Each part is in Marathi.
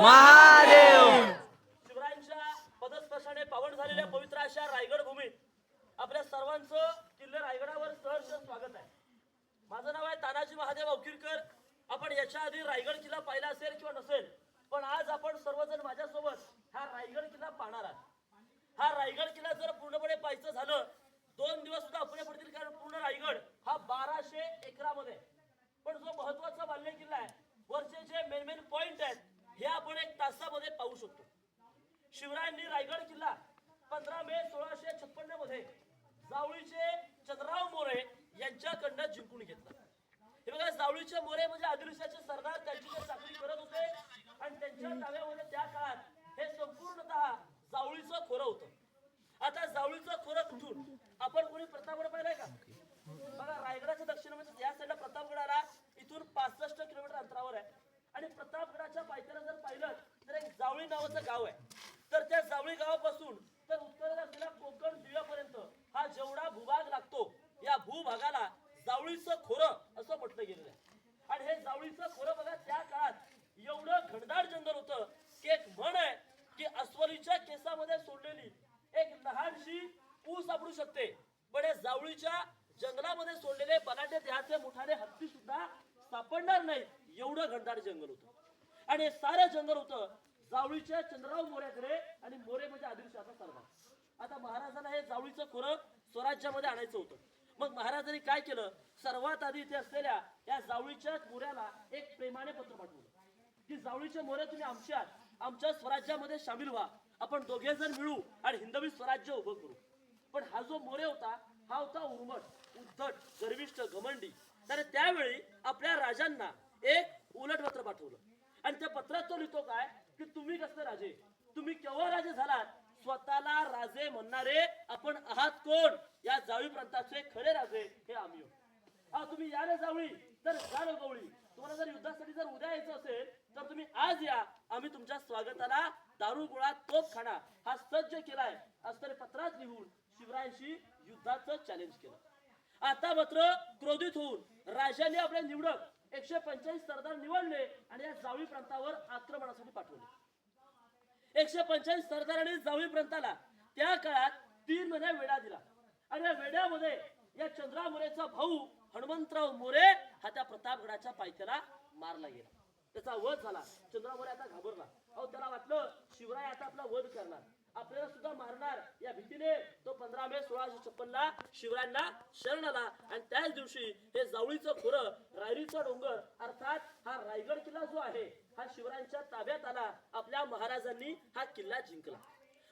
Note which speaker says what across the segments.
Speaker 1: महादेव.
Speaker 2: शिवरायांच्या पदस्पर्शाने पावन झालेल्या पवित्र अशा रायगड भूमीत आपल्या सर्वांचं किल्ले रायगडावर सहर्ष स्वागत आहे. माझं नाव आहे तानाजी महादेव अवकिरकर. आपण याच्या आधी रायगड किल्ला पाहिला असेल किंवा नसेल, पण आज आपण सर्वजण माझ्यासोबत हा रायगड किल्ला पाहणार आहात. हा रायगड किल्ला जर पूर्णपणे पाहायचं झालं 2 दिवस सुद्धा अपुरे पडतील, कारण पूर्ण रायगड हा 1200 एकरामध्ये. पण जो महत्वाचा बाल्य किल्ला आहे, वरचे जे मेन पॉइंट आहेत, हे आपण 1 तासामध्ये पाहू शकतो. शिवरायांनी रायगड किल्ला 15 मे 1656 मध्ये जावळीचे चंद्रराव मोरे यांच्याकडनं जिंकून घेतला. हे बघा, जावळीचे मोरे म्हणजे आदिलशाचे सरदार, त्यांची जे चाकरी करत होते आणि त्यांच्या ताब्यामध्ये त्या काळात हे संपूर्णतः जावळीचं खोरं होतं. आता जावळीचं खोरं कुठून आपण कोणी प्रतापगड पाहिलाय का? बघा, रायगडाच्या दक्षिणेमध्ये या साईडला प्रतापगड आला, इथून 65 किलोमीटर अंतरावर आहे. आणि प्रतापगडाच्या पायथ्याला जर पाहिलं तर एक जावळी नावाचं गाव आहे. तर त्या जावळी गावापासून तर उत्तरेला असलेल्या कोकण दिव्यापर्यंत हा जेवढा भूभाग लागतो, या भूभागाला जावळीचं खोरं असं म्हटलं गेलेलं आहे. आणि हे जावळीचं खोरं बघा, त्या काळात एवढं घनदाट जंगल होतं की एक म्हण आहे की अस्वलीच्या केसामध्ये सोडलेली एक लहानशी ऊस सापडू शकते, पण या जावळीच्या जंगलामध्ये सोडलेले बलाढ्य देहाचे मोठाले हत्ती सुद्धा सापडणार नाही, एवढं घनदाट जंगल होतं. आणि हे सारं जंगल होतं जावळीच्या चंद्रराव मोऱ्याकडे, आणि मोरे म्हणजे आदिलशाचा सरदार. आता महाराजांना हे जावळीचं खोरं स्वराज्यामध्ये आणायचं होतं. मग महाराजांनी काय केलं, सर्वात आधी इथे असलेल्या या जावळीच्या मोऱ्याला एक प्रेमाने पत्र पाठवलं की जावळीचे मोरे, तुम्ही आमच्या स्वराज्यामध्ये सामील व्हा, आपण दोघे जण मिळू आणि हिंदवी स्वराज्य उभं करू. पण हा जो मोरे होता, हा होता उर्मट, उद्धट, गर्विष्ठ, घमंडी. तर त्यावेळी आपल्या राजांना एक उलट पत्र पाठवलं, आणि त्या पत्रात तो लिहितो काय की तुम्ही कसले राजे, तुम्ही केव्हा राजे झालात, स्वतःला राजे म्हणणारे आपण आहात कोण? या जावळी प्रांताचे खरे राजे हे आम्ही आहोत. तुम्ही या रे जावळी, तर जा रे गवळी. तुम्हाला जर युद्धासाठी जर उद्या यायचं असेल तर तुम्ही आज या, आम्ही तुमच्या स्वागताला दारू गोळा तोफखाना हा सज्ज केलाय, असं पत्रात लिहून शिवरायांशी युद्धाचं चॅलेंज केलं. आता मात्र क्रोधित होऊन राजांनी आपले निवडक 145 सरदार निवडले आणि या जावळी प्रांतावर आक्रमणासाठी पाठवले. 145 सरदारांनी जावळी प्रांताला त्या काळात 3 महिने वेढा दिला. आणि या वेड्यामध्ये या चंद्रराव मोरेचा भाऊ हनुमंतराव मोरे हा त्या प्रतापगडाच्या पायथ्याला मारला गेला. त्याचा वध झाला. चंद्रराव मोरे आता घाबरला. त्याला वाटलं शिवराय आता आपला वध करणार, आपल्याला सुद्धा मारणार. या भीतीने तो 15 मे 1656 ला शिवरायांना शरण आला. आणि त्याच दिवशी हे जावळीचं खोरं, रायरीचा डोंगर अर्थात हा रायगड किल्ला जो आहे, हा शिवरायांच्या ताब्यात आला. आपल्या महाराजांनी हा किल्ला जिंकला.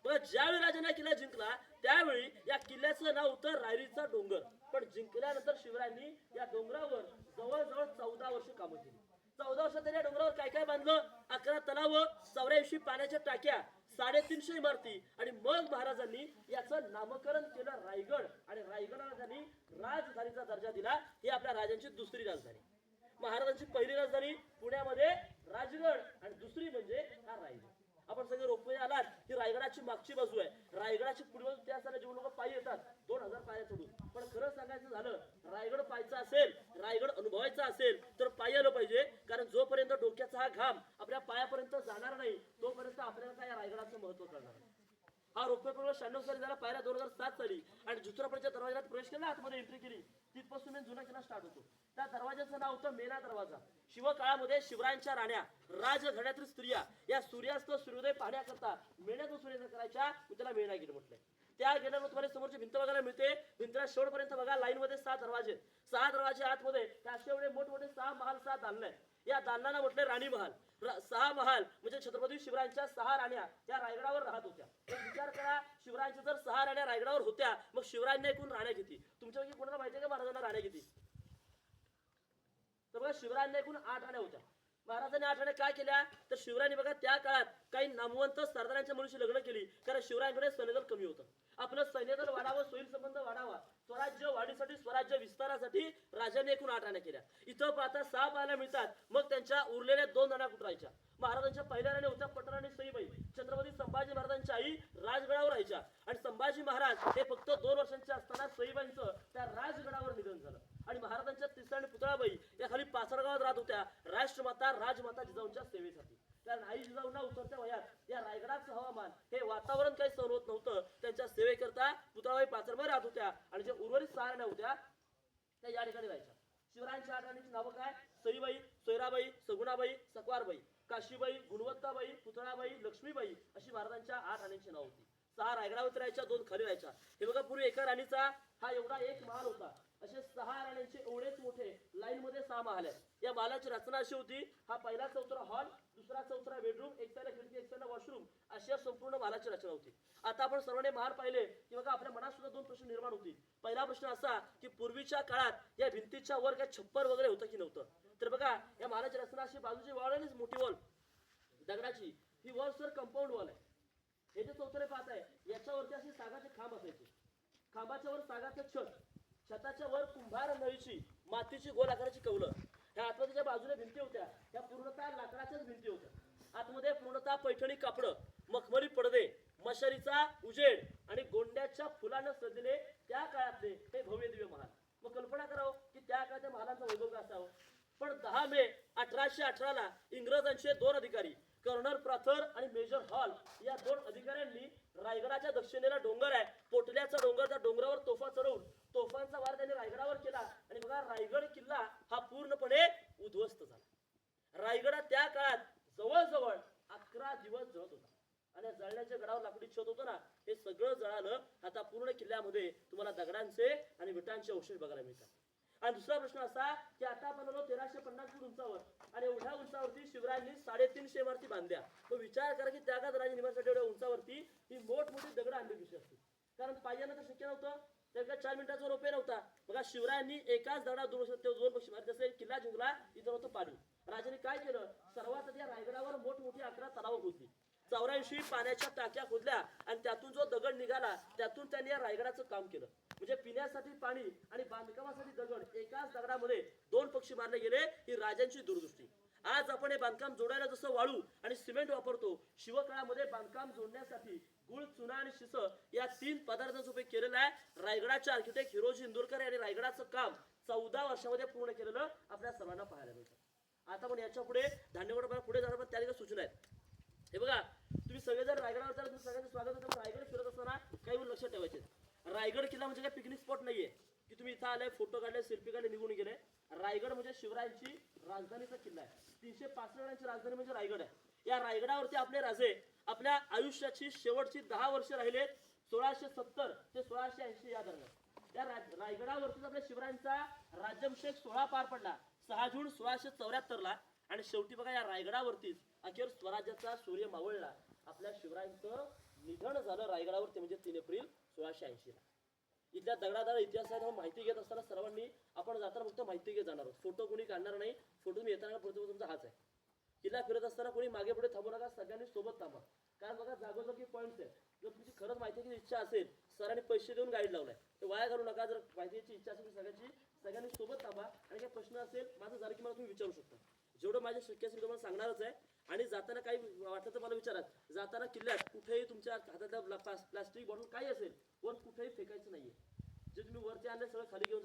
Speaker 2: बघा, ज्यावेळी राजांना किल्ला जिंकला त्यावेळी या किल्ल्याचं नाव होतं रायरीचा डोंगर. पण जिंकल्यानंतर शिवरायांनी या डोंगरावर जवळजवळ 14 वर्ष कामं केली. 14 वर्षात या डोंगरावर काय काय बांधलं? 11 तलाव, 84 पाण्याच्या टाक्या, 350 इमारती. आणि मग महाराजांनी याचं नामकरण केलं रायगड. आणि रायगडाला त्यांनी राजधानीचा दर्जा दिला. ही आपल्या राजांची दुसरी राजधानी. महाराजांची पहिली राजधानी पुण्यामध्ये राजगड, आणि दुसरी म्हणजे हा रायगड. आपण सगळे रोपवे आलात ही रायगडाची मागची बाजू आहे. रायगडाची पुढील बाजू त्या असताना जेव्हा लोक पायी येतात 2000 पायऱ्या चढून. पण खरं सांगायचं झालं, रायगड पाहायचा असेल, रायगड अनुभवायचा असेल तर पायी आलं पाहिजे. कारण जोपर्यंत डोक्याचा हा घाम आपल्या पायापर्यंत जाणार नाही तोपर्यंत आपल्याला काय रायगडाचं महत्व कळणार नाही. हा रोपवे प्रवेश 96 साली झाला, पायऱ्या 2007 साली. आणि जुत्रापडच्या दरवाजात प्रवेश केला, आतमध्ये एंट्री केली, तिथपासून जुना किल्ला स्टार्ट होतो. त्या दरवाजाचं नाव होतं मेना दरवाजा. शिवकाळामध्ये शिवरायांच्या राण्या, राजघराण्यातील स्त्रिया या सूर्यास्त सूर्योदय पाहण्याकरता मेण्याचं सूर्योदय करायच्या, त्याला मेणा गेट म्हटलंय. त्या गेल्यावर तुम्हाला समोरची भिंत बघायला मिळते. भिंतीला शेवटपर्यंत बघा, लाईन मध्ये 6 दरवाजे. 6 दरवाजे आतमध्ये असे एवढे मोठमोठे 6 महाल, 6 दालन आहेत. या दालनाला म्हटले राणी महाल. 6 महाल म्हणजे छत्रपती शिवरायांच्या 6 राण्या या रायगडावर राहत होत्या. विचार करा, शिवरायांच्या जर 6 राण्या रायगडावर होत्या, मग शिवरायांनी एकूण राण्या किती? तुमच्यापैकी कोणाला माहिती आहे का महाराजांना राण्या किती? तर बघा, शिवरायांना एकूण 8 राण्या होत्या. महाराजांनी 8 राण्या काय केल्या? तर शिवरायांनी बघा त्या काळात काही नामवंत सरदारांच्या मुलीशी लग्न केली, कारण शिवरायांकडे सैन्यदल कमी होतं. आपलं सैन्यदल वाढावं, सोयील संबंध वाढावा, स्वराज्य वाढीसाठी, स्वराज्य विस्तारासाठी राजाने एकूण 8 राण्या केल्या. इथं पाहता 6 पाहायला मिळतात. मग त्यांच्या उरलेल्या 2 राण्या कुठरायच्या. महाराजांच्या पहिल्या राण्या होत्या पटराणी सईबाई. छत्रपती संभाजी महाराजांच्या आई राजगडावर राहायच्या. आणि संभाजी महाराज हे फक्त 2 वर्षांचे असताना सईबाईंचं त्या राजगडावर निधन झालं. आणि महाराजांच्या तिसऱ्या आणि पुतळाबाई या खाली पाचडगावात राहत होत्या, राष्ट्रमाता राजमाता जिजाऊंच्या सेवेसाठी. कारण आई जिजाऊंना उतरत्या वयात या रायगडाचं हवामान हे वातावरण काही सहन होत नव्हतं. त्यांच्या सेवेकरता पुतळाबाई पाचरबाई राहत होत्या आणि ज्या उर्वरित सहारण्या होत्या त्या या ठिकाणी राहायच्या. शिवरायांच्या आठ राणीची नावं काय? सईबाई, सोयराबाई, सगुणाबाई, सकवारबाई, काशीबाई, गुणवत्ताबाई, पुतळाबाई, लक्ष्मीबाई अशी महाराजांच्या आठ राणींची नाव होती. सहा रायगडावर राहायच्या, दोन खाली राहायच्या. हे बघा, पूर्वी एका राणीचा हा एवढा एक महाल होता. असे सहा राण्यांचे एवढेच मोठे लाईन मध्ये सहा महाल आहेत. या महालाची रचना अशी होती, हा पहिला चौथरा हॉल, दुसरा चौथरा बेडरूम, एक साईडला खिडकी, एक साईडला वॉशरूम, अशी संपूर्ण महालाची रचना होती. आता आपण सर्वांनी महाल पाहिले की बघा आपल्या मनात सुद्धा दोन प्रश्न निर्माण होतील. पहिला प्रश्न असा की पूर्वीच्या काळात या भिंतीच्या वर काय छप्पर वगैरे होतं की नव्हतं? तर बघा, या महालाची रचना अशी, बाजूची वॉल आहे मोठी वॉल दगडाची, ही वॉल सर कंपाऊंड वॉल आहे. हे जे चौथरे पाहत आहे याच्यावरती अशी सागाचे खांब असायचे. खांबाच्या वर सागाचं छत, छताच्या वर कुंभार नळीची मातीची गोल आकाराची कौलं. ह्या आतमध्ये ज्या बाजूने भिंती होत्या त्या पूर्णतः लाकडाच्याच भिंती होत्या. आतमध्ये पूर्णतः पैठणी कापड, मखमली पडदे, मशारीचा उजेड आणि गोंड्याच्या फुलानं सजले त्या काळातले हे भव्य दिव्य महाल. मग कल्पना करावं की त्या काळात महालांचा वैभव काय असावं. पण 10 मे 1818 ला इंग्रजांचे दोन अधिकारी कर्नल प्रॉथर आणि मेजर हॉल या दोन अधिकाऱ्यांनी रायगडाच्या दक्षिणेला डोंगर आहे, पोटल्याचा डोंगर, त्या डोंगरावर तोफा चढवून तोफांचा वार त्यांनी रायगडावर केला आणि बघा रायगड किल्ला हा पूर्णपणे उद्ध्वस्त झाला. रायगड त्या काळात जवळजवळ 11 दिवस जळत होता आणि जळण्याच्या गडावर लाकडी छत होतं ना, हे सगळं जळालं. आता पूर्ण किल्ल्यामध्ये तुम्हाला दगडांचे आणि विटांचे अवशेष बघायला मिळतात. आणि दुसरा प्रश्न असा की आता आपण 1350 फूट उंचावर आणि एवढ्या उंचावरती शिवरायांनी 350 इमारती बांधल्या. मग विचार करा की त्या काळात राजनिवासासाठी एवढ्या उंचावरती ही मोठमोठी दगड आणली कशी असतील. कारण पाहिजे तर शक्य नव्हतं, त्या 4 मिनिटाचा रोपे नव्हता. बघा शिवरायांनी एकाच दगडात दोन पक्षी मारले. जसे किल्ला जिंकला, इथं होतं पाणी. राजाने काय केलं, सर्वात आधी या रायगडावर मोठमोठी 11 तलाव खोदली, 84 पाण्याच्या टाक्या खोदल्या आणि त्यातून जो दगड निघाला त्यातून त्यांनी या रायगडाचं काम केलं. म्हणजे पिण्यासाठी पाणी आणि बांधकामासाठी दगड, एकाच दगडामध्ये 2 पक्षी मारले गेले. ही राजांची दूरदृष्टी. आज आपण हे बांधकाम जोडायला जसं वाळू आणि सिमेंट वापरतो, शिवकाळामध्ये बांधकाम जोडण्यासाठी गुळ, चुना आणि शिस या 3 पदार्थांचा उपयोग केलेला आहे. रायगडाचे आर्किटेक्ट हिरोजी इंदोरकर यांनी रायगडाचं काम 14 वर्षामध्ये पूर्ण केलेलं आपल्या सर्वांना पाहायला मिळतं. आता पण याच्या पुढे धान्यवड पुढे जाणार, पण त्या ठिकाणी सूचना आहेत. हे बघा, तुम्ही सगळे जर रायगडावर तर सगळ्यांचं स्वागत होतं. रायगड फिरत असताना काही लक्षात ठेवायचे, रायगड किल्ला म्हणजे काय पिकनिक स्पॉट नाहीये की तुम्ही इथं आले, फोटो काढले, सेल्फी काढले, निघून गेले. रायगड म्हणजे शिवरायांची राजधानीचा किल्ला आहे. 365 गडांची राजधानी म्हणजे रायगड आहे. या रायगडावरती आपले राजे आपल्या आयुष्याची शेवटची 10 वर्ष राहिले, 1670 ते 1680 या दरम्यान. त्या रायगडावरतीच आपल्या शिवरायांचा राज्याभिषेक सोहळा पार पडला 6 जून 1674 ला. आणि शेवटी बघा या रायगडावरतीच अखेर स्वराज्याचा सूर्य मावळला. आपल्या शिवरायांचं निधन झालं रायगडावरती, म्हणजे 3 एप्रिल 1680 ला. इथल्या दगडादार इतिहासाला माहिती घेत असताना सर्वांनी आपण जाताना फक्त माहिती घेत जाणार आहोत. फोटो कोणी काढणार नाही. फोटो तुम्ही येताना तुमचा हाच आहे. किल्ला फिरत असताना कोणी मागे पुढे थांबू नका, सगळ्यांनी सोबत थांबा. कारण बघा जागोजागी पॉईंट्स आहेत. जर तुमची खरंच माहितीची इच्छा असेल, सरांनी पैसे देऊन गाईड लावलाय, तर वाया घालू नका. जर माहितीची इच्छा असेल सगळ्यांनी सोबत थांबा. आणि काही प्रश्न असेल माझं झालं की मला तुम्ही विचारू शकता. जेवढं माझ्या शक्य असेल तुम्हाला सांगणारच आहे. आणि जाताना काही वाटलं तर मला विचारा. जाताना किल्ल्यात कुठेही तुमच्या हातातल्या प्लास्टिक बॉटल काही असेल वर कुठेही फेकायचं नाहीये. जे तुम्ही वरती आणले सगळं खाली घेऊन